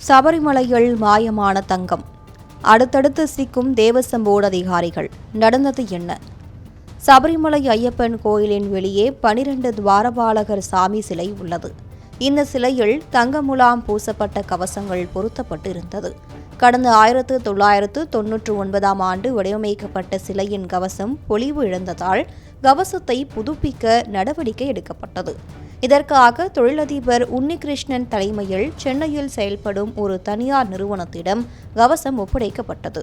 சபரிமலையில் மாயமான தங்கம். அடுத்தடுத்து சிக்கும் தேவசம் போர்டு அதிகாரிகள். நடந்தது என்ன? சபரிமலை ஐயப்பன் கோயிலின் வெளியே 12 துவாரபாலகர் சாமி சிலை உள்ளது. இந்த சிலையில் தங்க முலாம் பூசப்பட்ட கவசங்கள் பொருத்தப்பட்டு இருந்தது. கடந்த 1999ஆம் ஆண்டு வடிவமைக்கப்பட்ட சிலையின் கவசம் பொலிவு இழந்ததால் கவசத்தை புதுப்பிக்க நடவடிக்கை எடுக்கப்பட்டது. இதற்காக தொழிலதிபர் உன்னிகிருஷ்ணன் தலைமையில் சென்னையில் செயல்படும் ஒரு தனியார் நிறுவனத்திடம் கவசம் ஒப்படைக்கப்பட்டது.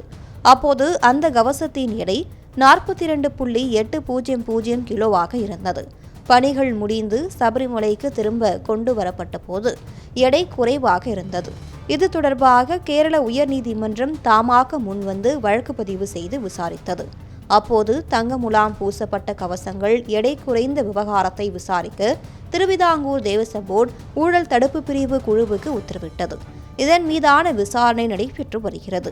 அப்போது அந்த கவசத்தின் எடை 42.800 கிலோவாக இருந்தது. பணிகள் முடிந்து சபரிமலைக்கு திரும்ப கொண்டு வரப்பட்ட போது எடை குறைவாக இருந்தது. இது தொடர்பாக கேரள உயர்நீதிமன்றம் தாமாக முன்வந்து வழக்கு பதிவு செய்து விசாரித்தது. அப்போது தங்க முலாம் பூசப்பட்ட கவசங்கள் எடை குறைந்த விவகாரத்தை விசாரிக்க திருவிதாங்கூர் தேவசம் போர்டு ஊழல் தடுப்பு பிரிவு குழுவுக்கு உத்தரவிட்டது. இதன் மீதான விசாரணை நடைபெற்று வருகிறது.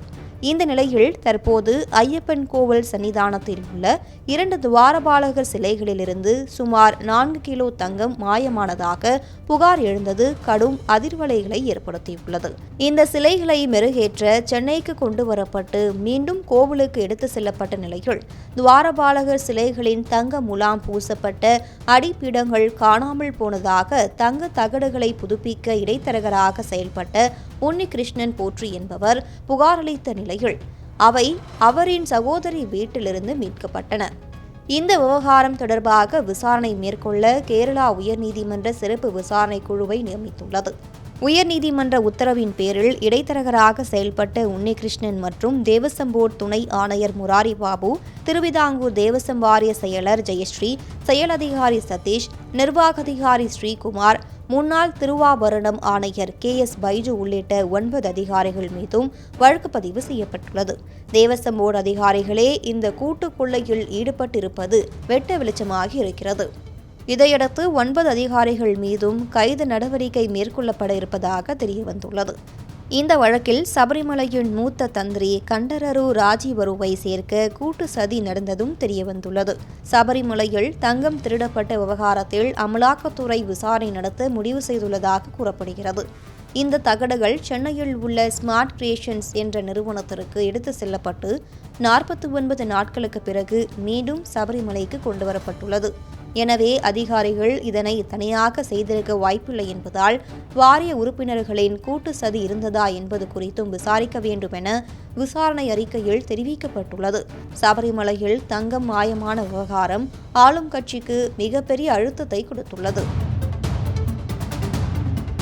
இந்த நிலையில் தற்போது ஐயப்பன் கோவில் சன்னிதானத்தில் உள்ள 2 துவாரபாலகர் சிலைகளிலிருந்து சுமார் 4 கிலோ தங்கம் மாயமானதாக புகார் எழுந்தது கடும் அதிர்வலைகளை ஏற்படுத்தியுள்ளது. இந்த சிலைகளை மெருகேற்ற சென்னைக்கு கொண்டு வரப்பட்டு மீண்டும் கோவிலுக்கு எடுத்து செல்லப்பட்ட நிலையில் துவாரபாலகர் சிலைகளின் தங்க முலாம் பூசப்பட்ட அடிப்பீடங்கள் காணாமல் போனதாக தங்க தகடுகளை புதுப்பிக்க இடைத்தரகராக செயல்பட்ட உன்னிகிருஷ்ணன் போற்றி என்பவர் புகார் அளித்த நிலையில் அவை அவரின் சகோதரி வீட்டிலிருந்து மீட்கப்பட்டன. இந்த விவகாரம் தொடர்பாக விசாரணை மேற்கொள்ள கேரளா உயர்நீதிமன்ற சிறப்பு விசாரணை குழுவை நியமித்துள்ளது. உயர்நீதிமன்ற உத்தரவின் பேரில் இடைத்தரகராக செயல்பட்ட உன்னிகிருஷ்ணன் மற்றும் தேவசம் போர்டு துணை ஆணையர் முராரி பாபு, திருவிதாங்கூர் தேவசம் வாரிய செயலர் ஜெயஸ்ரீ, செயல் அதிகாரி சதீஷ், நிர்வாக அதிகாரி ஸ்ரீகுமார், முன்னாள் திருவாபரணம் ஆணையர் KS பைஜு உள்ளிட்ட 9 அதிகாரிகள் மீதும் வழக்கு பதிவு செய்யப்பட்டுள்ளது. தேவசம் போர்டு அதிகாரிகளே இந்த கூட்டு கொள்ளையில் ஈடுபட்டிருப்பது வெட்ட வெளிச்சமாகி இருக்கிறது. இதையடுத்து 9 அதிகாரிகள் மீதும் கைது நடவடிக்கை மேற்கொள்ளப்பட இருப்பதாக தெரியவந்துள்ளது. இந்த வழக்கில் சபரிமலையின் மூத்த தந்திரி கண்டரரு ராஜீவருவை சேர்க்க கூட்டு சதி நடந்ததும் தெரியவந்துள்ளது. சபரிமலையில் தங்கம் திருடப்பட்ட விவகாரத்தில் அமலாக்கத்துறை விசாரணை நடத்த முடிவு செய்துள்ளதாக கூறப்படுகிறது. இந்த தகடுகள் சென்னையில் உள்ள ஸ்மார்ட் கிரியேஷன்ஸ் என்ற நிறுவனத்திற்கு எடுத்து செல்லப்பட்டு 49 நாட்களுக்கு பிறகு மீண்டும் சபரிமலைக்கு கொண்டுவரப்பட்டுள்ளது. எனவே அதிகாரிகள் இதனை தனியாக செய்திருக்க வாய்ப்பில்லை என்பதால் வாரிய உறுப்பினர்களின் கூட்டு சதி இருந்ததா என்பது குறித்தும் விசாரிக்க வேண்டும் என விசாரணை அறிக்கையில் தெரிவிக்கப்பட்டுள்ளது. சபரிமலையில் தங்கம் மாயமான விவகாரம் ஆளும் கட்சிக்கு மிகப்பெரிய அழுத்தத்தை கொடுத்துள்ளது.